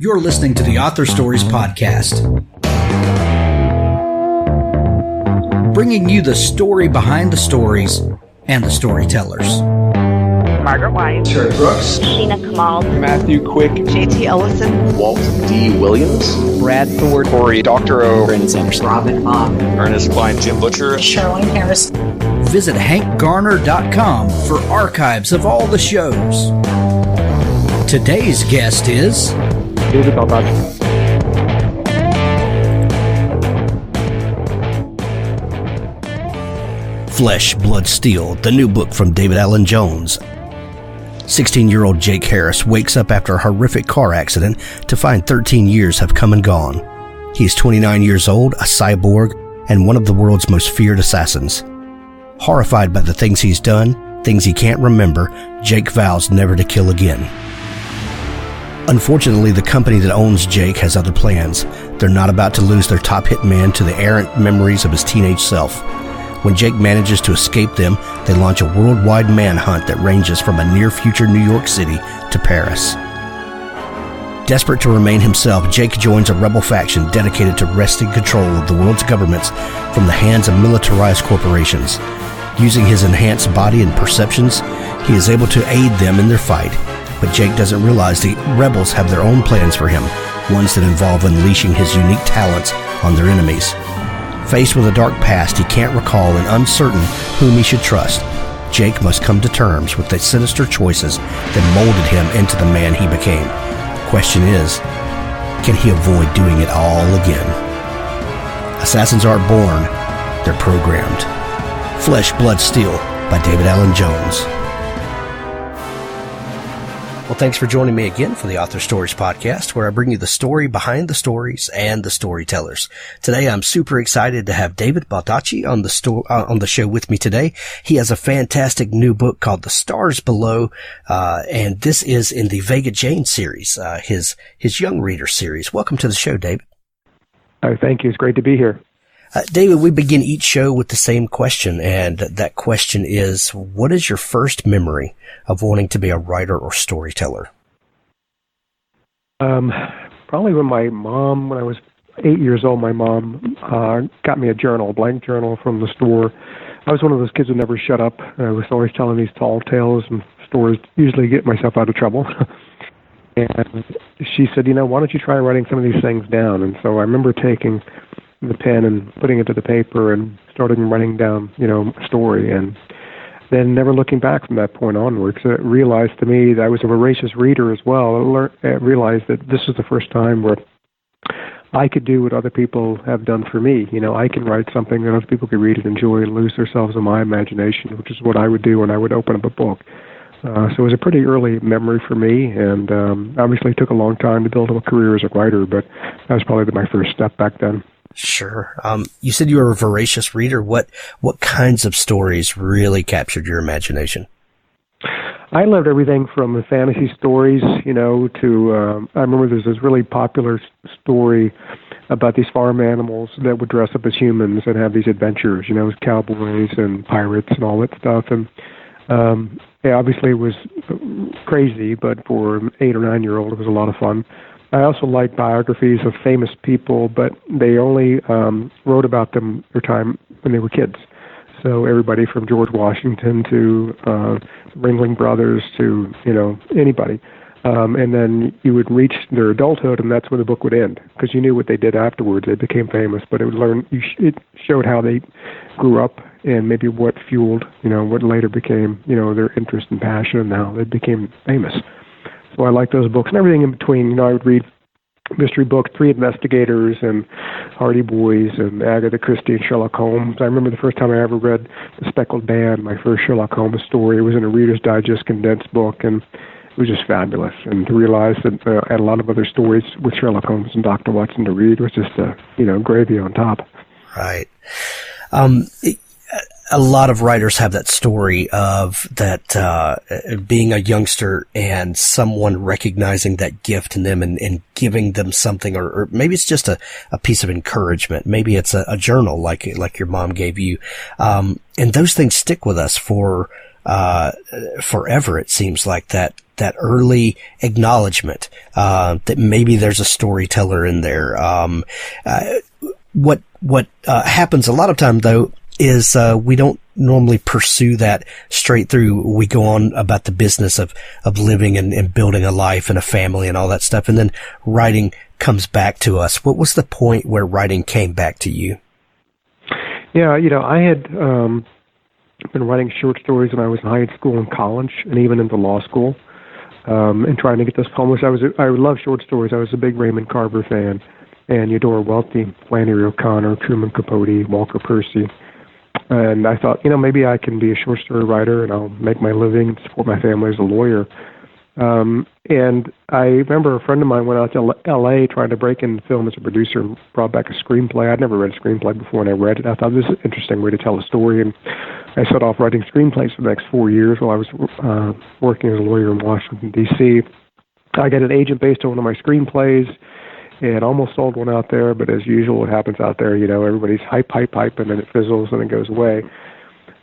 You're listening to the Author Stories Podcast, bringing you the story behind the stories and the storytellers. Margaret White, Terry Brooks, Sheena Kamal, Matthew Quick, JT Ellison, Walt D. Williams, Brad Ford, Corey Dr. O, Brandon Sanderson, Robin Mott, Ernest Klein, Jim Butcher, Charlene Harris. Visit hankgarner.com for archives of all the shows. Today's guest is David Baldacci. Flesh, Blood, Steel, the new book from David Allen Jones. 16-year-old Jake Harris wakes up after a horrific car accident to find 13 years have come and gone. He's 29 years old, a cyborg, and one of the world's most feared assassins. Horrified by the things he's done, things he can't remember, Jake vows never to kill again. Unfortunately, the company that owns Jake has other plans. They're not about to lose their top hitman to the errant memories of his teenage self. When Jake manages to escape them, they launch a worldwide manhunt that ranges from a near-future New York City to Paris. Desperate to remain himself, Jake joins a rebel faction dedicated to wresting control of the world's governments from the hands of militarized corporations. Using his enhanced body and perceptions, he is able to aid them in their fight. But Jake doesn't realize the rebels have their own plans for him, ones that involve unleashing his unique talents on their enemies. Faced with a dark past he can't recall and uncertain whom he should trust, Jake must come to terms with the sinister choices that molded him into the man he became. The question is, can he avoid doing it all again? Assassins aren't born, they're programmed. Flesh, Blood, Steel by David Allen Jones. Well, thanks for joining me again for the Author Stories Podcast, where I bring you the story behind the stories and the storytellers. Today, I'm super excited to have David Baldacci on the show with me today. He has a fantastic new book called The Stars Below, and this is in the Vega Jane series, his young reader series. Welcome to the show, David. Oh, thank you. It's great to be here. David, we begin each show with the same question, and that question is, what is your first memory of wanting to be a writer or storyteller? Probably when I was 8 years old, my mom got me a blank journal from the store. I was one of those kids who never shut up. I was always telling these tall tales and stories, usually get myself out of trouble. And she said, why don't you try writing some of these things down? And so I remember taking the pen and putting it to the paper and starting writing down, a story, and then never looking back from that point onwards. I realized to me that I was a voracious reader as well. I realized that this was the first time where I could do what other people have done for me. I can write something that other people could read and enjoy and lose themselves in my imagination, which is what I would do when I would open up a book. So it was a pretty early memory for me, and obviously it took a long time to build up a career as a writer, but that was probably my first step back then. Sure. You said you were a voracious reader. What kinds of stories really captured your imagination? I loved everything from fantasy stories, to, I remember there's this really popular story about these farm animals that would dress up as humans and have these adventures, cowboys and pirates and all that stuff. And obviously it was crazy, but for an 8 or 9 year old, it was a lot of fun. I also like biographies of famous people, but they only wrote about them their time when they were kids. So everybody from George Washington to Ringling Brothers to, anybody. And then you would reach their adulthood, and that's when the book would end, because you knew what they did afterwards. They became famous, but it showed how they grew up and maybe what fueled, what later became, their interest and passion, and how they became famous. So I like those books and everything in between. I would read mystery books, Three Investigators and Hardy Boys and Agatha Christie and Sherlock Holmes. I remember the first time I ever read The Speckled Band, my first Sherlock Holmes story. It was in a Reader's Digest condensed book, and it was just fabulous. And to realize that I had a lot of other stories with Sherlock Holmes and Dr. Watson to read was just, gravy on top. Right. A lot of writers have that story of that being a youngster and someone recognizing that gift in them and giving them something, or maybe it's just a piece of encouragement. Maybe it's a journal like your mom gave you. And those things stick with us for forever. It seems like that that early acknowledgement, that maybe there's a storyteller in there. What happens a lot of time though is, we don't normally pursue that straight through. We go on about the business of living and building a life and a family and all that stuff. And then writing comes back to us. What was the point where writing came back to you? Yeah, I had been writing short stories when I was in high school and college and even into law school, and trying to get those published. I love short stories. I was a big Raymond Carver fan, and Eudora Welty, Flannery O'Connor, Truman Capote, Walker Percy. And I thought, maybe I can be a short story writer and I'll make my living and support my family as a lawyer. And I remember a friend of mine went out to L.A. trying to break into film as a producer and brought back a screenplay. I'd never read a screenplay before, and I read it. I thought, this is an interesting way to tell a story. And I set off writing screenplays for the next 4 years while I was working as a lawyer in Washington, D.C. I got an agent based on one of my screenplays and almost sold one out there, but as usual, what happens out there, everybody's hype, and then it fizzles and it goes away.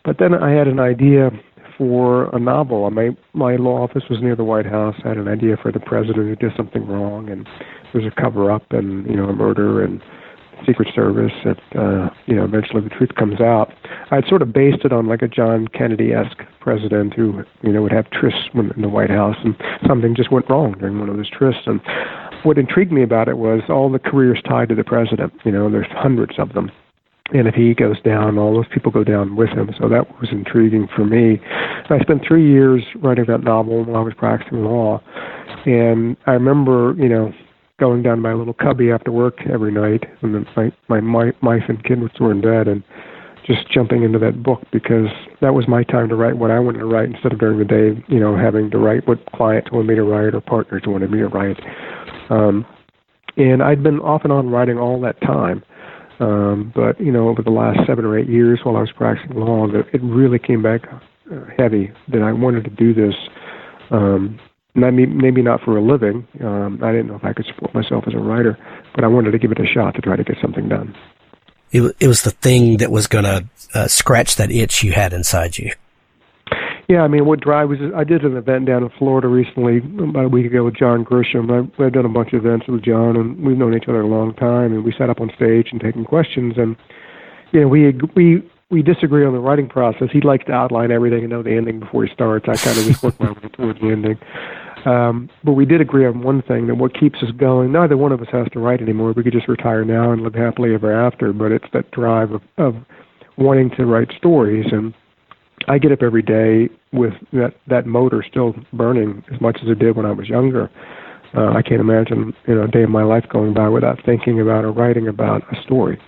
But then I had an idea for a novel. My law office was near the White House. I had an idea for the president who did something wrong, and there's a cover-up and, a murder and Secret Service that, eventually the truth comes out. I'd sort of based it on like a John Kennedy-esque president who, would have trysts in the White House, and something just went wrong during one of those trysts. And what intrigued me about it was all the careers tied to the president. There's hundreds of them. And if he goes down, all those people go down with him. So that was intriguing for me. And I spent 3 years writing that novel when I was practicing law. And I remember, going down to my little cubby after work every night, and then my wife and kids were in bed, and just jumping into that book because that was my time to write what I wanted to write instead of during the day, having to write what clients wanted me to write or partners wanted me to write. And I'd been off and on writing all that time. But, over the last 7 or 8 years while I was practicing law, it really came back heavy that I wanted to do this. Maybe not for a living. I didn't know if I could support myself as a writer, but I wanted to give it a shot to try to get something done. It was the thing that was going to scratch that itch you had inside you. Yeah, what drive was, I did an event down in Florida recently, about a week ago with John Grisham. I've done a bunch of events with John, and we've known each other a long time, and we sat up on stage and taking questions, and, we disagree on the writing process. He likes to outline everything and know the ending before he starts. I kind of just work my way towards the ending. But we did agree on one thing, that what keeps us going, neither one of us has to write anymore. We could just retire now and live happily ever after, but it's that drive of wanting to write stories. And I get up every day with that motor still burning as much as it did when I was younger. I can't imagine a day of my life going by without thinking about or writing about a story.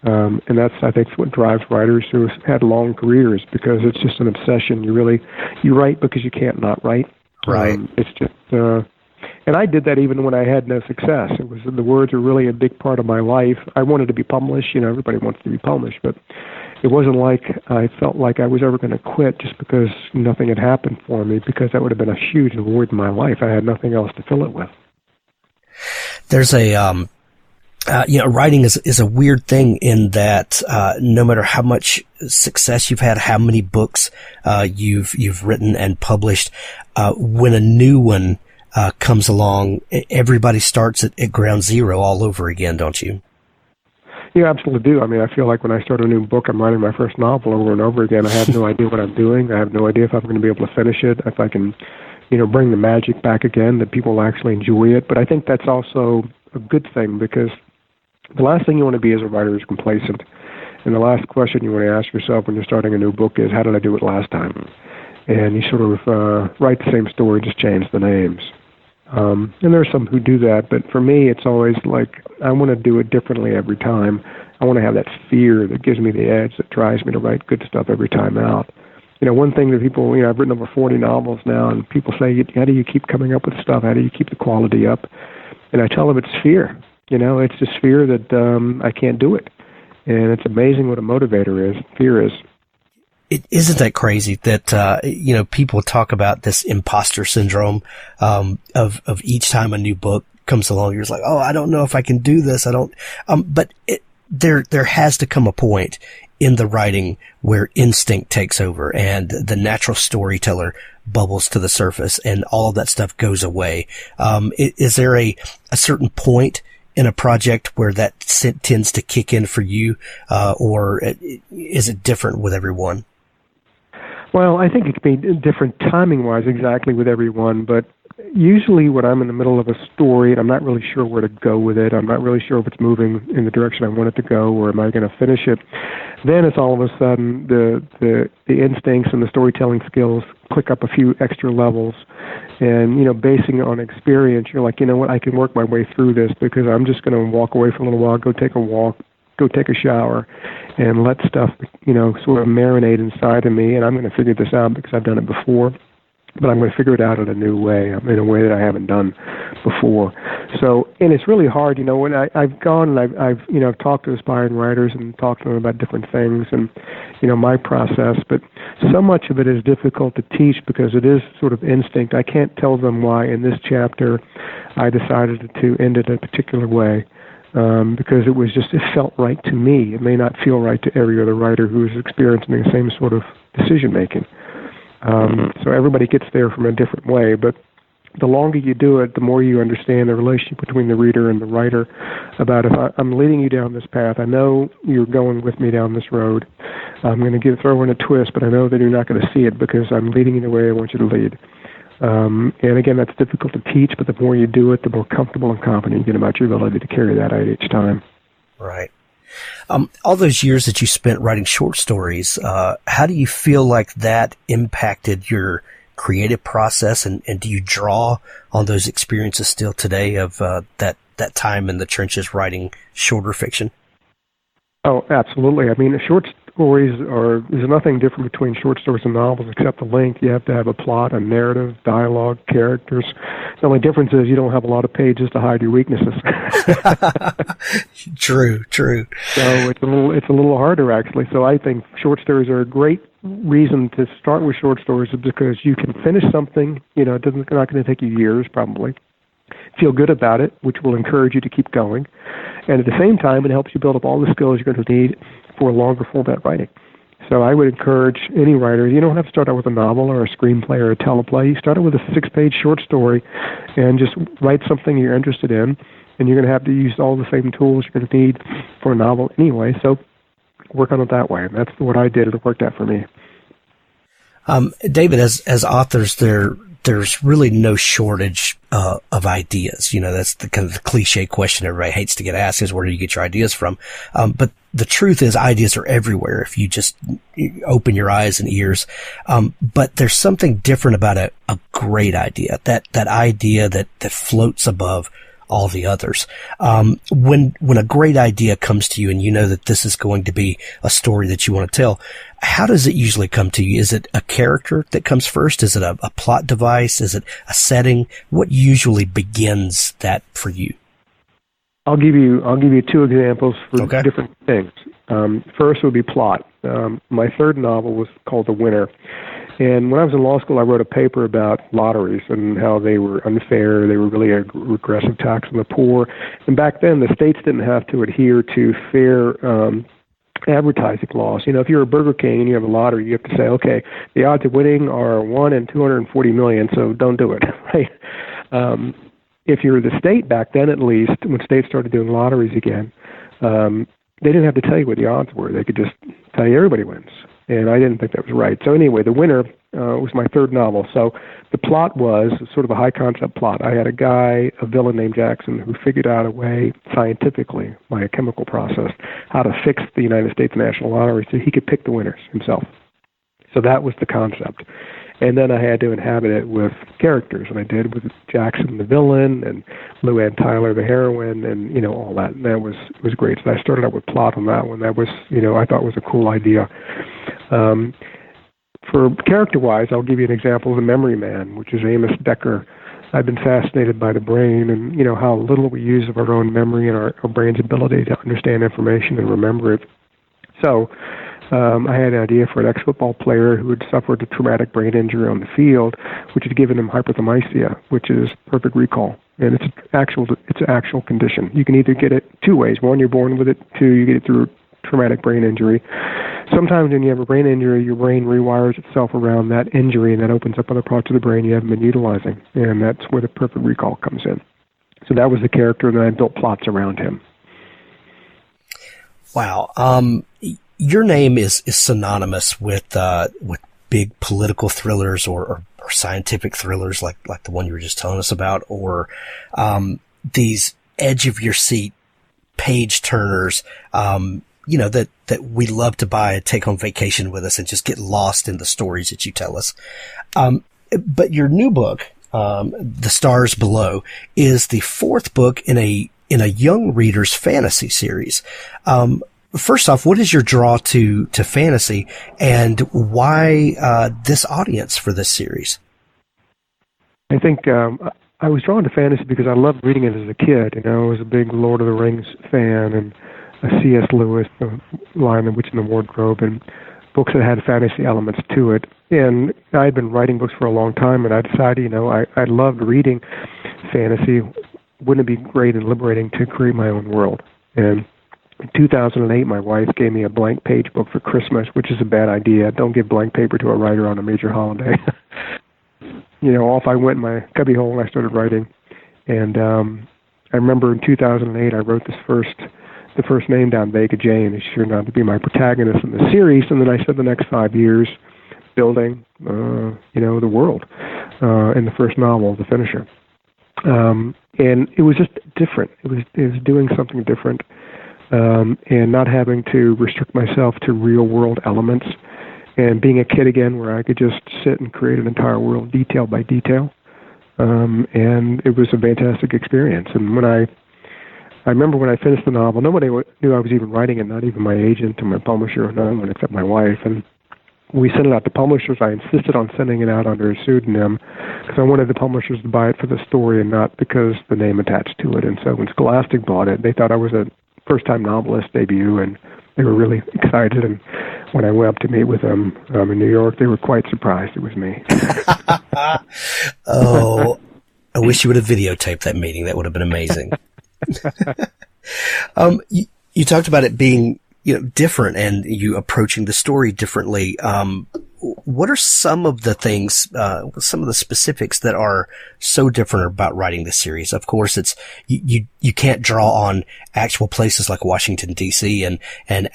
And that's, I think, what drives writers who have had long careers, because it's just an obsession. You write because you can't not write. Right. It's just, and I did that even when I had no success. It was, the words are really a big part of my life. I wanted to be published. Everybody wants to be published, but it wasn't like I felt like I was ever going to quit just because nothing had happened for me, because that would have been a huge void in my life. I had nothing else to fill it with. There's a, writing is a weird thing in that, no matter how much success you've had, how many books, you've written and published, when a new one, comes along, everybody starts at ground zero all over again, don't you? Yeah, absolutely do. I feel like when I start a new book, I'm writing my first novel over and over again. I have no idea what I'm doing. I have no idea if I'm going to be able to finish it, if I can, bring the magic back again, that people will actually enjoy it. But I think that's also a good thing, because the last thing you want to be as a writer is complacent. And the last question you want to ask yourself when you're starting a new book is, how did I do it last time? And you sort of write the same story, just change the names. And there are some who do that, but for me, it's always like, I want to do it differently every time. I want to have that fear that gives me the edge, that drives me to write good stuff every time out. One thing that people, I've written over 40 novels now, and people say, how do you keep coming up with stuff? How do you keep the quality up? And I tell them it's fear. It's just fear that I can't do it. And it's amazing what a motivator is. Fear is. Isn't that crazy that, people talk about this imposter syndrome, of each time a new book comes along, you're just like, oh, I don't know if I can do this. But there has to come a point in the writing where instinct takes over and the natural storyteller bubbles to the surface and all of that stuff goes away. Is there a certain point in a project where that tends to kick in for you, or is it different with everyone? Well, I think it can be different timing-wise exactly with everyone, but usually when I'm in the middle of a story and I'm not really sure where to go with it, I'm not really sure if it's moving in the direction I want it to go, or am I going to finish it, then it's all of a sudden the instincts and the storytelling skills click up a few extra levels. And, basing it on experience, you're like, you know what, I can work my way through this because I'm just going to walk away for a little while, go take a walk, go take a shower, and let stuff, sort of marinate inside of me. And I'm going to figure this out because I've done it before, but I'm going to figure it out in a new way, in a way that I haven't done before. So, and it's really hard, when I've gone and I've talked to aspiring writers and talked to them about different things and, my process, but so much of it is difficult to teach because it is sort of instinct. I can't tell them why in this chapter I decided to end it a particular way. Because it felt right to me. It may not feel right to every other writer who is experiencing the same sort of decision-making. So everybody gets there from a different way, but the longer you do it, the more you understand the relationship between the reader and the writer about if I'm leading you down this path, I know you're going with me down this road. I'm going to throw in a twist, but I know that you're not going to see it because I'm leading you the way I want you to lead. And again, that's difficult to teach, but the more you do it, the more comfortable and confident you get about your ability to carry that out each time. Right. All those years that you spent writing short stories, how do you feel like that impacted your creative process? And do you draw on those experiences still today of that time in the trenches writing shorter fiction? Oh, absolutely. I mean, short stories there's nothing different between short stories and novels except the length. You have to have a plot, a narrative, dialogue, characters. The only difference is you don't have a lot of pages to hide your weaknesses. True. So it's a little harder actually. So I think short stories are a great reason to start with short stories is because you can finish something. It's not going to take you years probably. Feel good about it, which will encourage you to keep going. And at the same time, it helps you build up all the skills you're going to need for longer format writing. So I would encourage any writer, you don't have to start out with a novel or a screenplay or a teleplay. You start out with a 6-page short story and just write something you're interested in, and you're going to have to use all the same tools you're going to need for a novel anyway. So work on it that way. And that's what I did. It worked out for me. David, as authors, there's really no shortage of ideas. That's the kind of the cliche question everybody hates to get asked is where do you get your ideas from? But the truth is ideas are everywhere if you just open your eyes and ears. But there's something different about a great idea, that idea that floats above all the others. When a great idea comes to you and you know that this is going to be a story that you want to tell, how does it usually come to you? Is it a character that comes first? Is it a plot device? Is it a setting? What usually begins that for you? I'll give you 2 examples for different things. First would be plot. My third novel was called The Winner. And when I was in law school, I wrote a paper about lotteries and how they were unfair. They were really a regressive tax on the poor. And back then, the states didn't have to adhere to fair advertising laws. If you're a Burger King and you have a lottery, you have to say, okay, the odds of winning are 1 in 240 million, so don't do it, right? If you're the state back then, at least, when states started doing lotteries again, they didn't have to tell you what the odds were. They could just tell you everybody wins. And I didn't think that was right. So anyway, The Winner was my third novel. So the plot was sort of a high-concept plot. I had a villain named Jackson, who figured out a way scientifically, by a chemical process, how to fix the United States National Lottery so he could pick the winners himself. So that was the concept. And then I had to inhabit it with characters, and I did with Jackson the villain and Lou Ann Tyler the heroine, and all that. And that was great. So I started out with plot on that one. That was I thought was a cool idea. For character-wise, I'll give you an example of The Memory Man, which is Amos Decker. I've been fascinated by the brain and how little we use of our own memory and our brain's ability to understand information and remember it. So I had an idea for an ex-football player who had suffered a traumatic brain injury on the field, which had given him hyperthymesia, which is perfect recall. And it's an actual condition. You can either get it 2 ways. 1, you're born with it. 2, you get it through traumatic brain injury. sometimes when you have a brain injury, your brain rewires itself around that injury, and that opens up other parts of the brain you haven't been utilizing, and that's where the perfect recall comes in. So that was the character, and then I built plots around him. Wow. Your name is synonymous with big political thrillers or scientific thrillers like the one you were just telling us about, or these edge of your seat page turners, that we love to buy and take on vacation with us and just get lost in the stories that you tell us. But your new book, The Stars Below, is the fourth book in a young reader's fantasy series. First off, what is your draw to fantasy, and why this audience for this series? I think I was drawn to fantasy because I loved reading it as a kid. I was a big Lord of the Rings fan, and a C.S. Lewis, The Lion, the Witch, and the Wardrobe, and books that had fantasy elements to it. And I had been writing books for a long time, and I decided, I loved reading fantasy. Wouldn't it be great and liberating to create my own world? And in 2008, my wife gave me a blank page book for Christmas, which is a bad idea. Don't give blank paper to a writer on a major holiday. Off I went in my cubbyhole and I started writing. And I remember in 2008, I wrote the first name down, Vega Jane, and she turned out to be my protagonist in the series. And then I spent the next 5 years building, the world in the first novel, The Finisher. And it was just different. It was doing something different, and not having to restrict myself to real world elements, and being a kid again where I could just sit and create an entire world detail by detail. And it was a fantastic experience. And when I remember when I finished the novel, nobody knew I was even writing it, not even my agent or my publisher, no one except my wife. And we sent it out to publishers. I insisted on sending it out under a pseudonym because I wanted the publishers to buy it for the story and not because the name attached to it. And so when Scholastic bought it, they thought I was a first-time novelist debut, and they were really excited. And when I went up to meet with them in New York, they were quite surprised it was me. Oh, I wish you would have videotaped that meeting. That would have been amazing. You talked about it being, different, and you approaching the story differently. What are some of the things, some of the specifics that are so different about writing this series? Of course, it's you can't draw on actual places like Washington D.C. and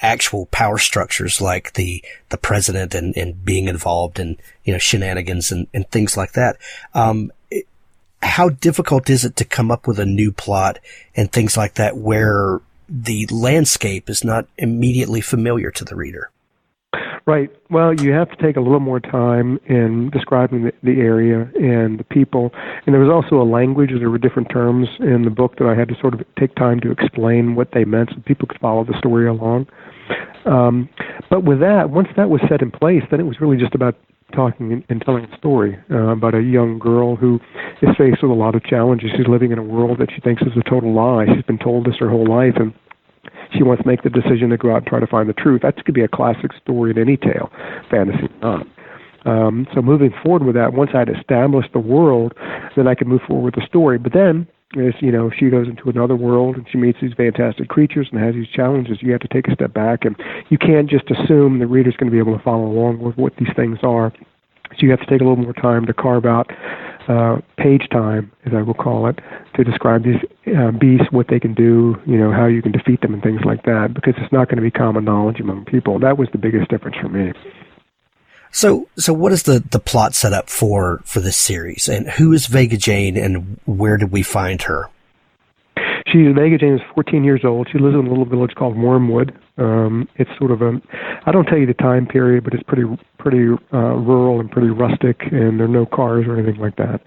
actual power structures like the president and being involved in shenanigans and things like that. How difficult is it to come up with a new plot and things like that where the landscape is not immediately familiar to the reader? Right. Well, you have to take a little more time in describing the area and the people. And there was also a language. There were different terms in the book that I had to sort of take time to explain what they meant so people could follow the story along. But with that, once that was set in place, then it was really just about talking and telling a story about a young girl who is faced with a lot of challenges. She's living in a world that she thinks is a total lie. She's been told this her whole life, and she wants to make the decision to go out and try to find the truth. That could be a classic story in any tale, fantasy or not. So moving forward with that, once I'd established the world, then I could move forward with the story. But then, as she goes into another world and she meets these fantastic creatures and has these challenges, you have to take a step back, and you can't just assume the reader's going to be able to follow along with what these things are. So you have to take a little more time to carve out page time, as I will call it, to describe these beasts, what they can do, how you can defeat them and things like that, because it's not going to be common knowledge among people. That was the biggest difference for me. So what is the plot set up for this series, and who is Vega Jane, and where did we find her? Vega Jane is 14 years old. She lives in a little village called Wormwood. It's sort of I don't tell you the time period, but it's pretty rural and pretty rustic, and there are no cars or anything like that.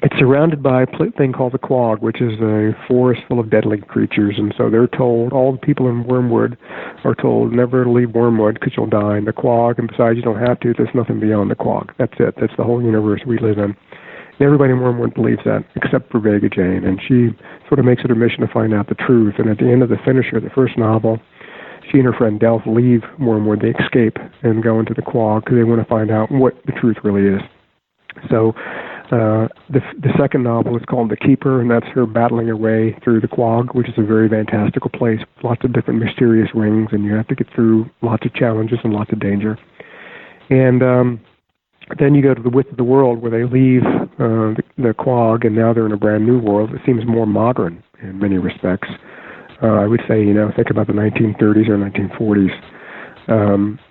It's surrounded by a thing called the Quag, which is a forest full of deadly creatures, and so they're told, all the people in Wormwood are told never to leave Wormwood because you'll die in the Quag, and besides, you don't have to. There's nothing beyond the Quag. That's it. That's the whole universe we live in. And everybody in Wormwood believes that, except for Vega Jane, and she sort of makes it her mission to find out the truth. And at the end of The Finisher, the first novel, she and her friend Delph leave Wormwood. They escape and go into the Quag because they want to find out what the truth really is. So The second novel is called The Keeper, and that's her battling her way through the Quag, which is a very fantastical place, lots of different mysterious rings, and you have to get through lots of challenges and lots of danger. And then you go to The Width of the World, where they leave the Quag, and now they're in a brand new world that seems more modern in many respects. I would say, think about the 1930s or 1940s.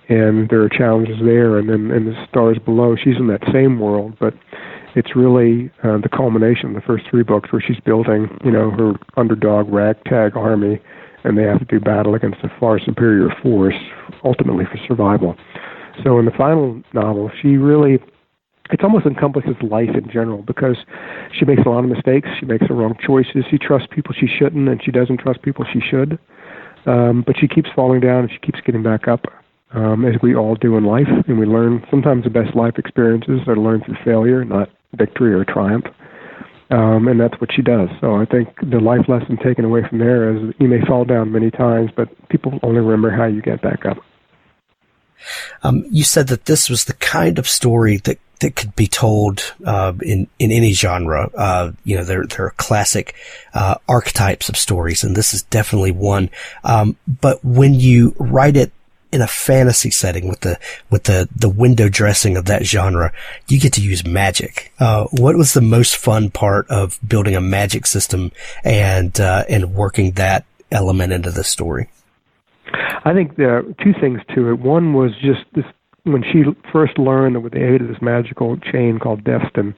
And there are challenges there, and then in The Stars Below, she's in that same world, but it's really the culmination of the first three books where she's building, her underdog ragtag army, and they have to do battle against a far superior force, ultimately for survival. So in the final novel, it almost encompasses life in general, because she makes a lot of mistakes, she makes the wrong choices, she trusts people she shouldn't, and she doesn't trust people she should. But she keeps falling down and she keeps getting back up, as we all do in life. And we learn, sometimes the best life experiences are learned through failure, not victory or triumph. And that's what she does. So I think the life lesson taken away from there is you may fall down many times, but people only remember how you get back up. You said that this was the kind of story that could be told in any genre. There are classic archetypes of stories, and this is definitely one. But when you write it in a fantasy setting with the window dressing of that genre, you get to use magic. What was the most fun part of building a magic system and working that element into the story? I think there are two things to it. One was just this, when she first learned that with the aid of this magical chain called Destin,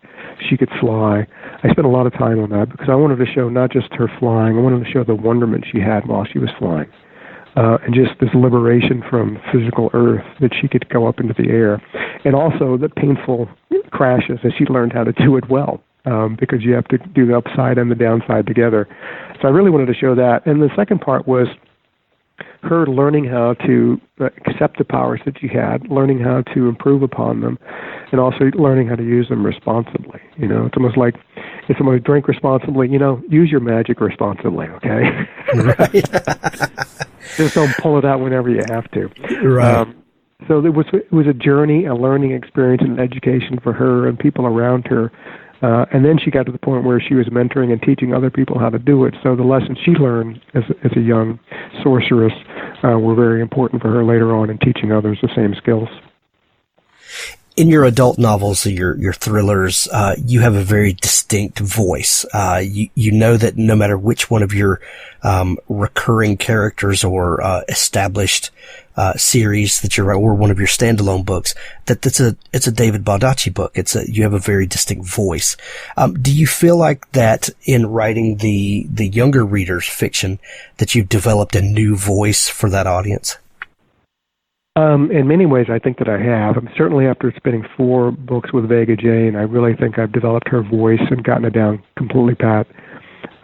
she could fly. I spent a lot of time on that because I wanted to show not just her flying, I wanted to show the wonderment she had while she was flying. And just this liberation from physical earth, that she could go up into the air. And also the painful crashes, as she learned how to do it well, because you have to do the upside and the downside together. So I really wanted to show that. And the second part was her learning how to accept the powers that she had, learning how to improve upon them, and also learning how to use them responsibly. It's almost like if somebody drink responsibly, use your magic responsibly, okay? Right. Just don't pull it out whenever you have to. Right. So it was a journey, a learning experience, and an education for her and people around her. And then she got to the point where she was mentoring and teaching other people how to do it. So the lessons she learned as a young sorceress were very important for her later on in teaching others the same skills. In your adult novels, your thrillers, you have a very distinct voice. You know that no matter which one of your recurring characters or established series that you're, or one of your standalone books, it's a David Baldacci book. You have a very distinct voice. Do you feel like that in writing the younger readers' fiction that you've developed a new voice for that audience? In many ways, I think that I have. Certainly after spending 4 books with Vega Jane, I really think I've developed her voice and gotten it down completely pat.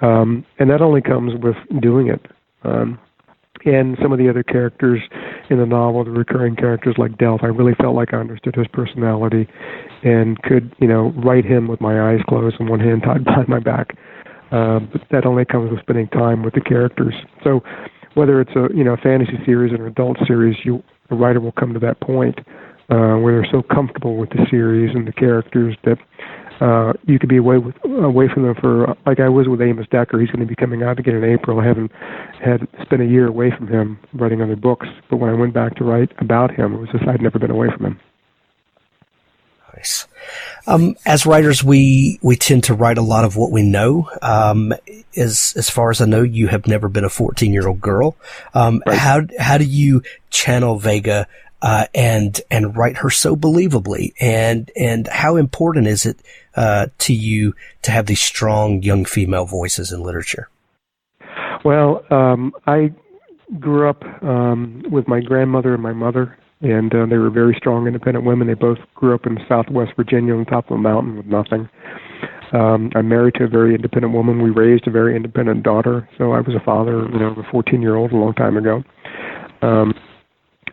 And that only comes with doing it. And some of the other characters in the novel, the recurring characters like Delph, I really felt like I understood his personality and could, write him with my eyes closed and one hand tied behind my back. But that only comes with spending time with the characters. So whether it's a fantasy series or an adult series, the writer will come to that point where they're so comfortable with the series and the characters that you could be away from them for, like I was with Amos Decker. He's going to be coming out again in April. I haven't spent a year away from him writing other books, but when I went back to write about him, it was just I'd never been away from him. Nice. As writers, we tend to write a lot of what we know. As far as I know, you have never been a 14-year-old girl. Right. How do you channel Vega and write her so believably? And how important is it to you to have these strong young female voices in literature? Well, I grew up with my grandmother and my mother. And they were very strong, independent women. They both grew up in Southwest Virginia on top of a mountain with nothing. I'm married to a very independent woman. We raised a very independent daughter. So I was a father, of a 14-year-old a long time ago.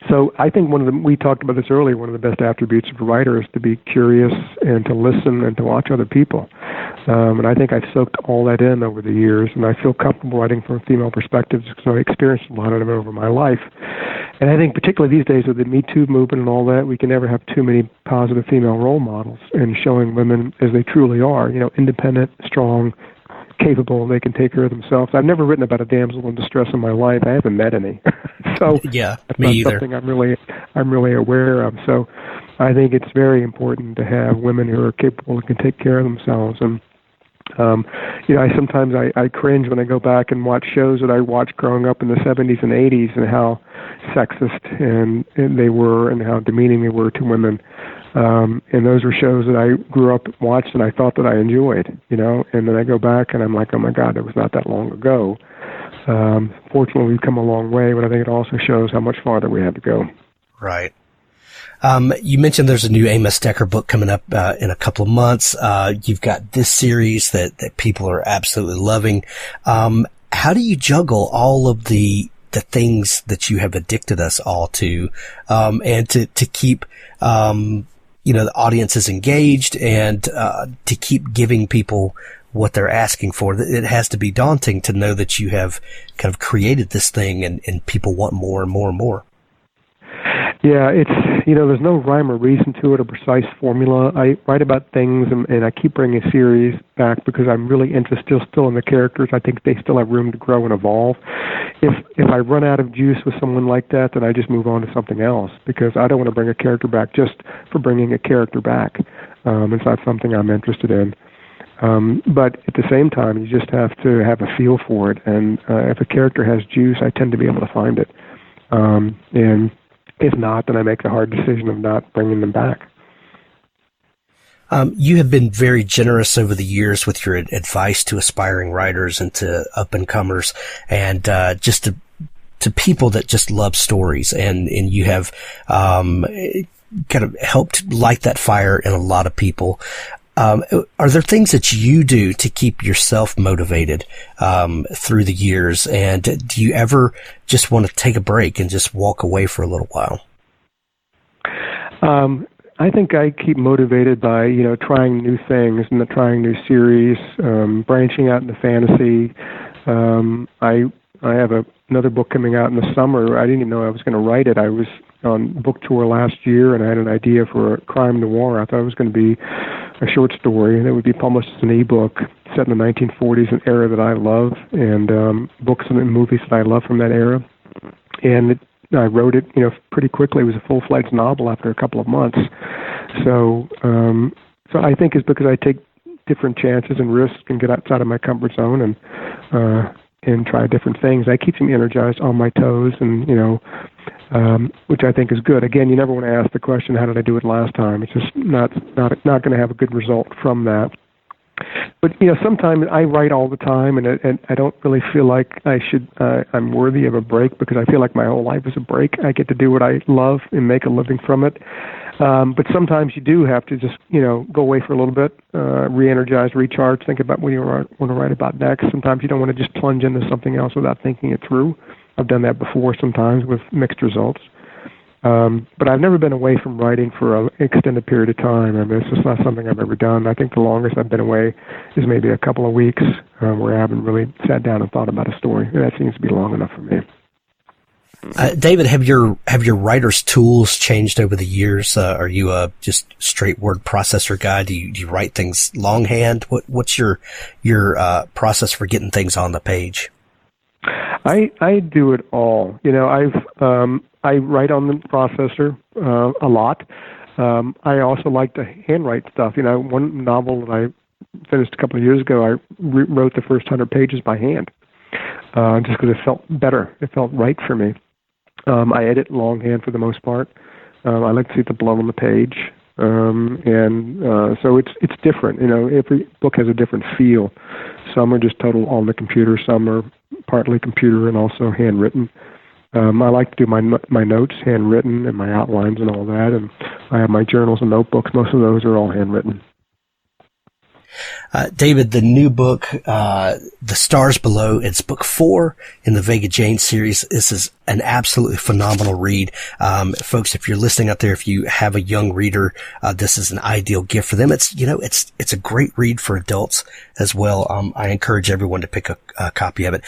So I think we talked about this earlier, one of the best attributes of a writer is to be curious and to listen and to watch other people. And I think I've soaked all that in over the years, and I feel comfortable writing from a female perspective because I experienced a lot of it over my life. And I think particularly these days with the Me Too movement and all that, we can never have too many positive female role models and showing women as they truly are, independent, strong, capable, they can take care of themselves. I've never written about a damsel in distress in my life. I haven't met any. So yeah, that's me not either. something I'm really aware of. So I think it's very important to have women who are capable and can take care of themselves. And I sometimes I cringe when I go back and watch shows that I watched growing up in the 70s and 80s and how sexist and they were and how demeaning they were to women. And those were shows that I grew up and watched and I thought that I enjoyed, and then I go back and I'm like, oh my God, it was not that long ago. Fortunately, we've come a long way, but I think it also shows how much farther we have to go. Right. You mentioned there's a new Amos Decker book coming up in a couple of months. You've got this series that people are absolutely loving. How do you juggle all of the things that you have addicted us all to, and to keep the audiences engaged and to keep giving people what they're asking for? It has to be daunting to know that you have kind of created this thing and people want more and more and more. Yeah, it's, there's no rhyme or reason to it, a precise formula. I write about things and I keep bringing a series back because I'm really interested still in the characters. I think they still have room to grow and evolve. If I run out of juice with someone like that, then I just move on to something else because I don't want to bring a character back just for bringing a character back. It's not something I'm interested in. But at the same time, you just have to have a feel for it. And if a character has juice, I tend to be able to find it. And if not, then I make the hard decision of not bringing them back. You have been very generous over the years with your advice to aspiring writers and to up-and-comers and just to people that just love stories. And you have kind of helped light that fire in a lot of people. Are there things that you do to keep yourself motivated through the years? And do you ever just want to take a break and just walk away for a little while? I think I keep motivated by, trying new things and trying new series, branching out into fantasy. I have another book coming out in the summer. I didn't even know I was going to write it. I was on book tour last year, and I had an idea for a crime noir. I thought it was going to be a short story that would be published as an ebook set in the 1940s, an era that I love, and books and movies that I love from that era. And I wrote it, pretty quickly. It was a full-fledged novel after a couple of months. So I think it's because I take different chances and risks and get outside of my comfort zone and try different things. That keeps me energized, on my toes, and which I think is good. Again, you never want to ask the question, how did I do it last time? It's just not going to have a good result from that. But sometimes I write all the time, and I don't really feel like I'm worthy of a break because I feel like my whole life is a break. I get to do what I love and make a living from it. But sometimes you do have to just go away for a little bit, re-energize, recharge, think about what you want to write about next. Sometimes you don't want to just plunge into something else without thinking it through. I've done that before sometimes with mixed results. But I've never been away from writing for an extended period of time. I mean, it's just not something I've ever done. I think the longest I've been away is maybe a couple of weeks where I haven't really sat down and thought about a story. And that seems to be long enough for me. David, have your writer's tools changed over the years? Are you a just straight word processor guy? Do you write things longhand? What's your process for getting things on the page? I do it all. I write on the processor a lot. I also like to handwrite stuff. One novel that I finished a couple of years ago, I wrote the first 100 pages by hand, just because it felt better. It felt right for me. I edit longhand for the most part. I like to see the blood on the page, so it's different. Every book has a different feel. Some are just total on the computer. Some are partly computer and also handwritten. I like to do my notes handwritten and my outlines and all that, and I have my journals and notebooks. Most of those are all handwritten. David, the new book, The Stars Below, it's book 4 in the Vega Jane series. This is an absolutely phenomenal read. Folks, if you're listening out there, if you have a young reader, this is an ideal gift for them. It's a great read for adults as well. I encourage everyone to pick a copy of it.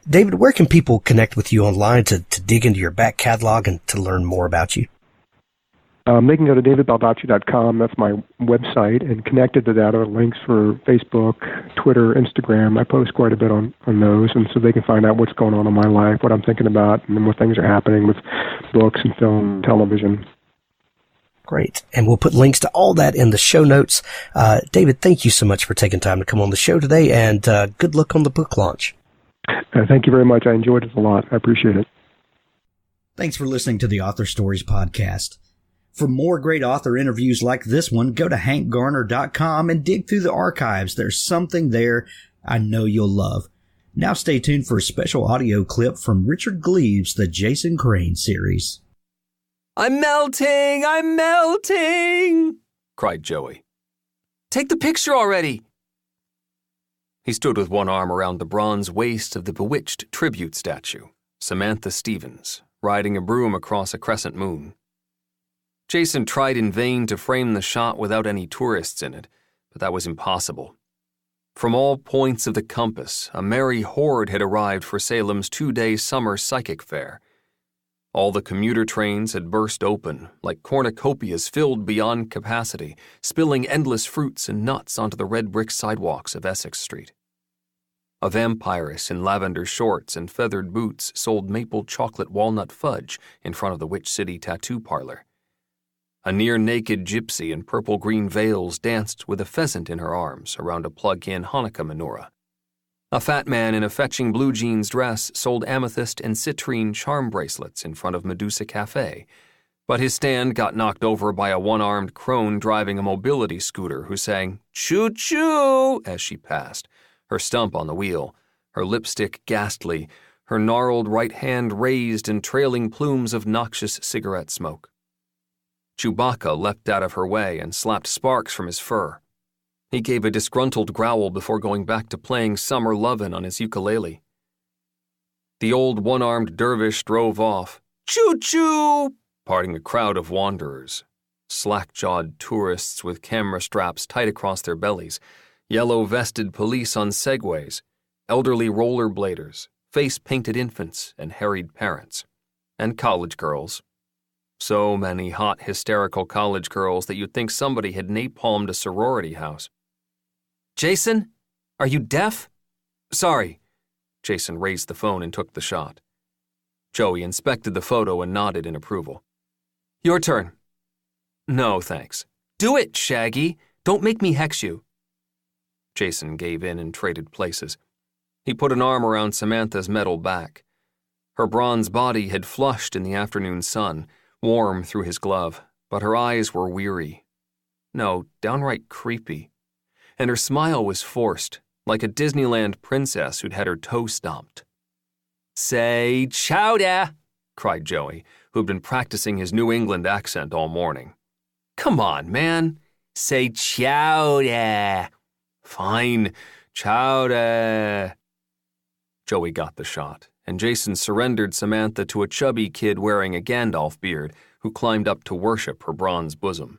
David, where can people connect with you online to dig into your back catalog and to learn more about you? They can go to davidbaldacci.com. That's my website. And connected to that are links for Facebook, Twitter, Instagram. I post quite a bit on those, and so they can find out what's going on in my life, what I'm thinking about, and what things are happening with books and film, television. Great. And we'll put links to all that in the show notes. David, thank you so much for taking time to come on the show today, and good luck on the book launch. Thank you very much. I enjoyed it a lot. I appreciate it. Thanks for listening to the Author Stories podcast. For more great author interviews like this one, go to hankgarner.com and dig through the archives. There's something there I know you'll love. Now stay tuned for a special audio clip from Richard Gleaves' The Jason Crane series. I'm melting! I'm melting! Cried Joey. Take the picture already! He stood with one arm around the bronze waist of the bewitched tribute statue, Samantha Stevens, riding a broom across a crescent moon. Jason tried in vain to frame the shot without any tourists in it, but that was impossible. From all points of the compass, a merry horde had arrived for Salem's 2-day summer psychic fair. All the commuter trains had burst open, like cornucopias filled beyond capacity, spilling endless fruits and nuts onto the red brick sidewalks of Essex Street. A vampiress in lavender shorts and feathered boots sold maple chocolate walnut fudge in front of the Witch City tattoo parlor. A near-naked gypsy in purple-green veils danced with a pheasant in her arms around a plug-in Hanukkah menorah. A fat man in a fetching blue jeans dress sold amethyst and citrine charm bracelets in front of Medusa Cafe, but his stand got knocked over by a one-armed crone driving a mobility scooter who sang "Choo-choo" as she passed, her stump on the wheel, her lipstick ghastly, her gnarled right hand raised in trailing plumes of noxious cigarette smoke. Chewbacca leapt out of her way and slapped sparks from his fur. He gave a disgruntled growl before going back to playing Summer Lovin' on his ukulele. The old one-armed dervish drove off, choo-choo, parting a crowd of wanderers, slack-jawed tourists with camera straps tight across their bellies, yellow-vested police on segways, elderly rollerbladers, face-painted infants and harried parents, and college girls. So many hot, hysterical college girls that you'd think somebody had napalmed a sorority house. Jason, are you deaf? Sorry. Jason raised the phone and took the shot. Joey inspected the photo and nodded in approval. Your turn. No, thanks. Do it, Shaggy. Don't make me hex you. Jason gave in and traded places. He put an arm around Samantha's metal back. Her bronze body had flushed in the afternoon sun, warm through his glove, but her eyes were weary. No, downright creepy. And her smile was forced, like a Disneyland princess who'd had her toe stomped. Say chowder, cried Joey, who'd been practicing his New England accent all morning. Come on, man. Say chowder. Fine, chowder. Joey got the shot, and Jason surrendered Samantha to a chubby kid wearing a Gandalf beard who climbed up to worship her bronze bosom.